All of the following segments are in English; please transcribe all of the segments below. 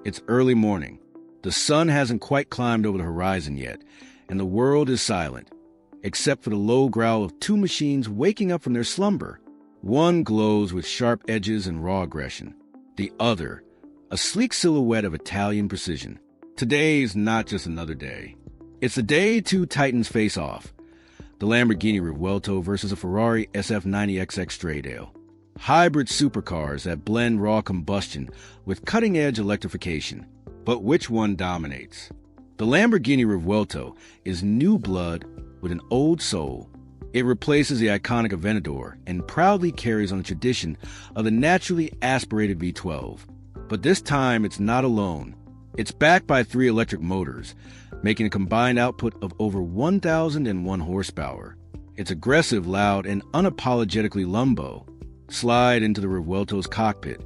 It's early morning. The sun hasn't quite climbed over the horizon yet, and the world is silent, except for the low growl of two machines waking up from their slumber. One glows with sharp edges and raw aggression. The other, a sleek silhouette of Italian precision. Today is not just another day. It's the day two titans face off. The Lamborghini Revuelto versus a Ferrari SF90 XX Stradale. Hybrid supercars that blend raw combustion with cutting-edge electrification. But which one dominates? The Lamborghini Revuelto is new blood with an old soul. It replaces the iconic Aventador and proudly carries on the tradition of the naturally aspirated V12. But this time it's not alone. It's backed by 3 electric motors, making a combined output of over 1,001 horsepower. It's aggressive, loud, and unapologetically Lambo. Slide into the Revuelto's cockpit,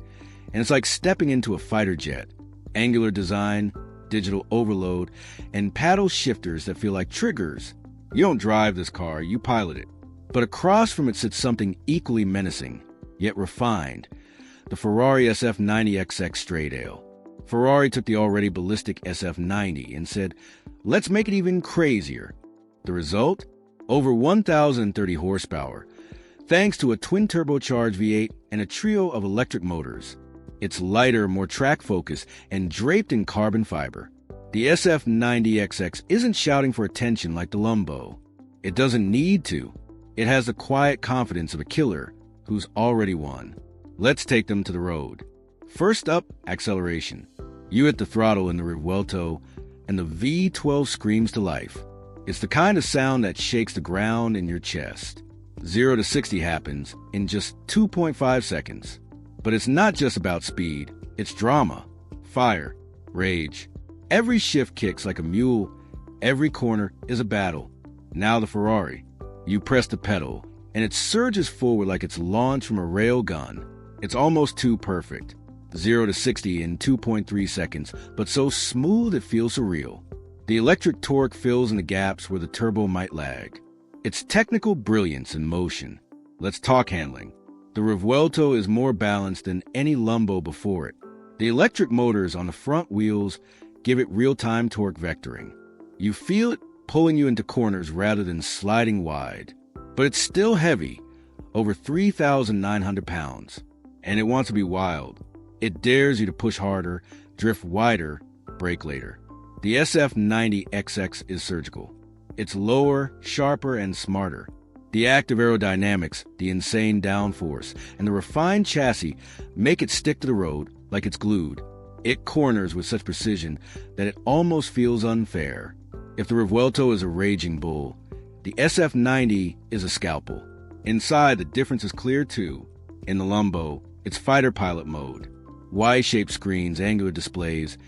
and it's like stepping into a fighter jet. Angular design, digital overload, and paddle shifters that feel like triggers. You don't drive this car, you pilot it. But across from it sits something equally menacing, yet refined. The Ferrari SF90 XX Stradale. Ferrari took the already ballistic SF90 and said, let's make it even crazier. The result? Over 1,030 horsepower, thanks to a twin-turbocharged V8 and a trio of electric motors. It's lighter, more track-focused, and draped in carbon fiber. The SF90 XX isn't shouting for attention like the Lambo. It doesn't need to. It has the quiet confidence of a killer who's already won. Let's take them to the road. First up, acceleration. You hit the throttle in the Revuelto, and the V12 screams to life. It's the kind of sound that shakes the ground in your chest. 0 to 60 happens in just 2.5 seconds. But it's not just about speed. It's drama, fire, rage. Every shift kicks like a mule. Every corner is a battle. Now the Ferrari. You press the pedal, and it surges forward like it's launched from a rail gun. It's almost too perfect. 0 to 60 in 2.3 seconds, but so smooth it feels surreal. The electric torque fills in the gaps where the turbo might lag. It's technical brilliance in motion. Let's talk handling. The Revuelto is more balanced than any Lambo before it. The electric motors on the front wheels give it real-time torque vectoring. You feel it pulling you into corners rather than sliding wide. But it's still heavy, over 3,900 pounds. And it wants to be wild. It dares you to push harder, drift wider, brake later. The SF90 XX is surgical. It's lower, sharper, and smarter. The active aerodynamics, the insane downforce, and the refined chassis make it stick to the road like it's glued. It corners with such precision that it almost feels unfair. If the Revuelto is a raging bull, the SF90 is a scalpel. Inside, the difference is clear too. In the Lambo, it's fighter pilot mode. Y-shaped screens, angular displays,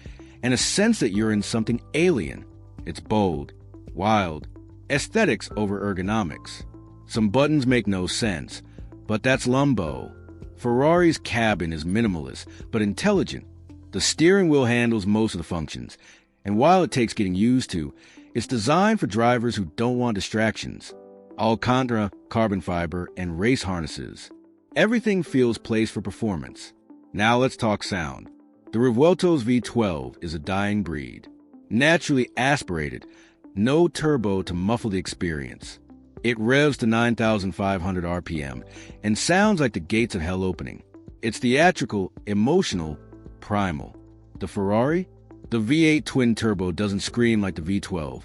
and a sense that you're in something alien. It's bold, wild, aesthetics over ergonomics. Some buttons make no sense, but that's Lambo. Ferrari's cabin is minimalist, but intelligent. The steering wheel handles most of the functions, and while it takes getting used to, it's designed for drivers who don't want distractions. Alcantara, carbon fiber, and race harnesses. Everything feels placed for performance. Now let's talk sound. The Revuelto's V12 is a dying breed. Naturally aspirated, no turbo to muffle the experience. It revs to 9,500 RPM and sounds like the gates of hell opening. It's theatrical, emotional, primal. The Ferrari? The V8 twin-turbo doesn't scream like the V12.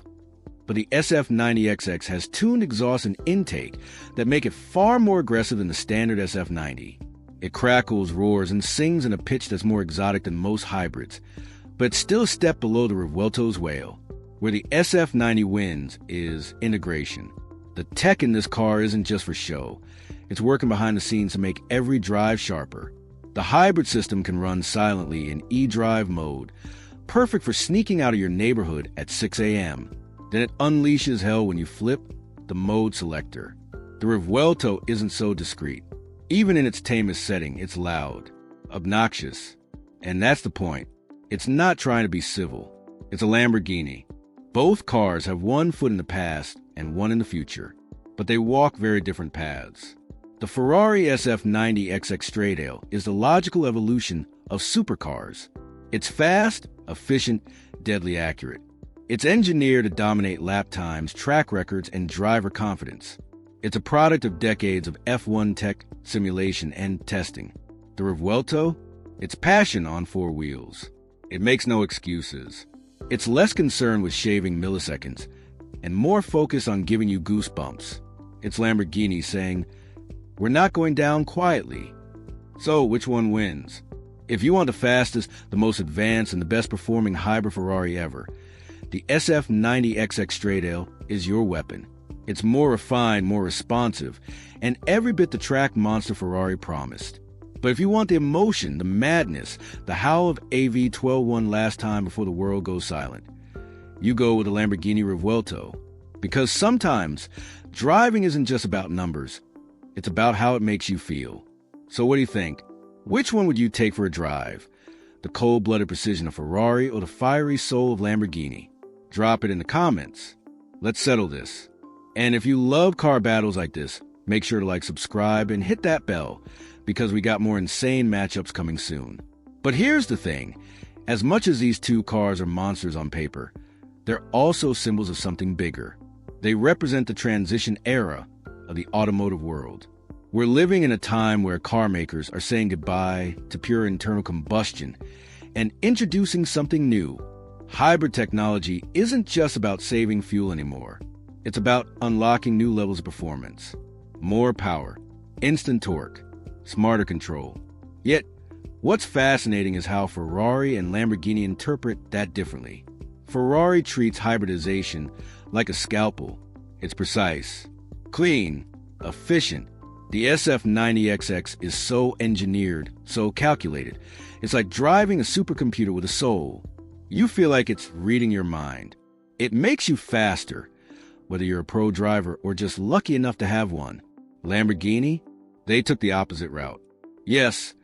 But the SF90 XX has tuned exhaust and intake that make it far more aggressive than the standard SF90. It crackles, roars, and sings in a pitch that's more exotic than most hybrids, but it's still a step below the Revuelto's wail. Where the SF90 wins is integration. The tech in this car isn't just for show. It's working behind the scenes to make every drive sharper. The hybrid system can run silently in e-drive mode, perfect for sneaking out of your neighborhood at 6 a.m. Then it unleashes hell when you flip the mode selector. The Revuelto isn't so discreet. Even in its tamest setting, it's loud, obnoxious. And that's the point. It's not trying to be civil. It's a Lamborghini. Both cars have one foot in the past and one in the future, but they walk very different paths. The Ferrari SF90 XX Stradale is the logical evolution of supercars. It's fast, efficient, deadly accurate. It's engineered to dominate lap times, track records, and driver confidence. It's a product of decades of F1 tech, simulation, and testing. The Revuelto? It's passion on four wheels. It makes no excuses. It's less concerned with shaving milliseconds and more focused on giving you goosebumps. It's Lamborghini saying, "We're not going down quietly." So, which one wins? If you want the fastest, the most advanced, and the best performing hybrid Ferrari ever, the SF90 XX Stradale is your weapon. It's more refined, more responsive, and every bit the track monster Ferrari promised. But if you want the emotion, the madness, the howl of AV12 one last time before the world goes silent, you go with the Lamborghini Revuelto. Because sometimes, driving isn't just about numbers. It's about how it makes you feel. So what do you think? Which one would you take for a drive? The cold-blooded precision of Ferrari or the fiery soul of Lamborghini? Drop it in the comments. Let's settle this. And if you love car battles like this, make sure to like, subscribe, and hit that bell, because we got more insane matchups coming soon. But here's the thing. As much as these two cars are monsters on paper, they're also symbols of something bigger. They represent the transition era of the automotive world. We're living in a time where car makers are saying goodbye to pure internal combustion and introducing something new. Hybrid technology isn't just about saving fuel anymore. It's about unlocking new levels of performance. More power, instant torque, smarter control. Yet, what's fascinating is how Ferrari and Lamborghini interpret that differently. Ferrari treats hybridization like a scalpel. It's precise, clean, efficient. The SF90 XX is so engineered, so calculated. It's like driving a supercomputer with a soul. You feel like it's reading your mind. It makes you faster, whether you're a pro driver or just lucky enough to have one. Lamborghini? They took the opposite route. Yes,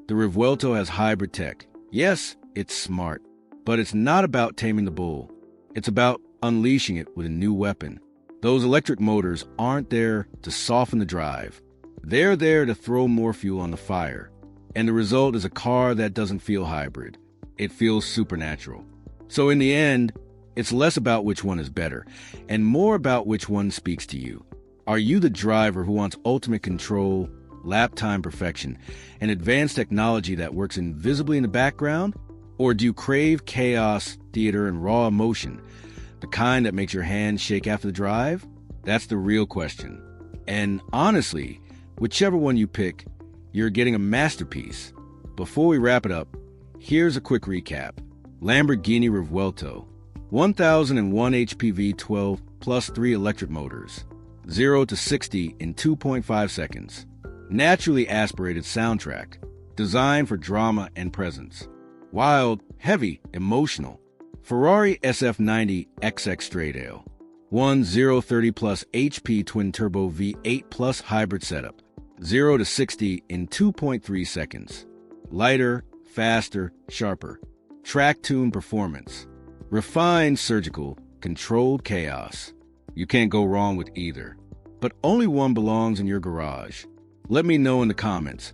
the Revuelto has hybrid tech. Yes, it's smart. But it's not about taming the bull. It's about unleashing it with a new weapon. Those electric motors aren't there to soften the drive. They're there to throw more fuel on the fire. And the result is a car that doesn't feel hybrid. It feels supernatural. So in the end, it's less about which one is better and more about which one speaks to you. Are you the driver who wants ultimate control, lap time perfection, and advanced technology that works invisibly in the background? Or do you crave chaos, theater, and raw emotion, the kind that makes your hands shake after the drive? That's the real question. And honestly, whichever one you pick, you're getting a masterpiece. Before we wrap it up, here's a quick recap. Lamborghini Revuelto, 1001 HP V12 plus 3 electric motors, 0 to 60 in 2.5 seconds. Naturally aspirated soundtrack, designed for drama and presence. Wild, heavy, emotional. Ferrari SF90 XX Stradale, 1030 plus HP twin-turbo V8 plus hybrid setup, 0 to 60 in 2.3 seconds. Lighter, faster, sharper. Track-tuned performance. Refined surgical, controlled chaos. You can't go wrong with either. But only one belongs in your garage. Let me know in the comments.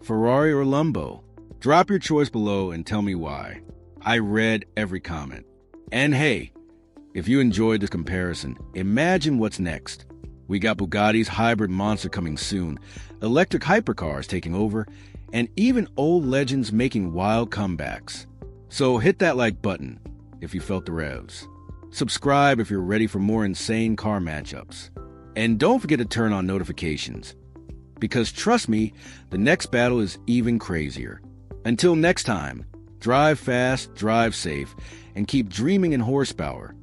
Ferrari or Lambo? Drop your choice below and tell me why. I read every comment. And hey, if you enjoyed this comparison, imagine what's next. We got Bugatti's hybrid monster coming soon, electric hypercars taking over, and even old legends making wild comebacks. So hit that like button if you felt the revs. Subscribe if you're ready for more insane car matchups. And don't forget to turn on notifications. Because trust me, the next battle is even crazier. Until next time, drive fast, drive safe, and keep dreaming in horsepower.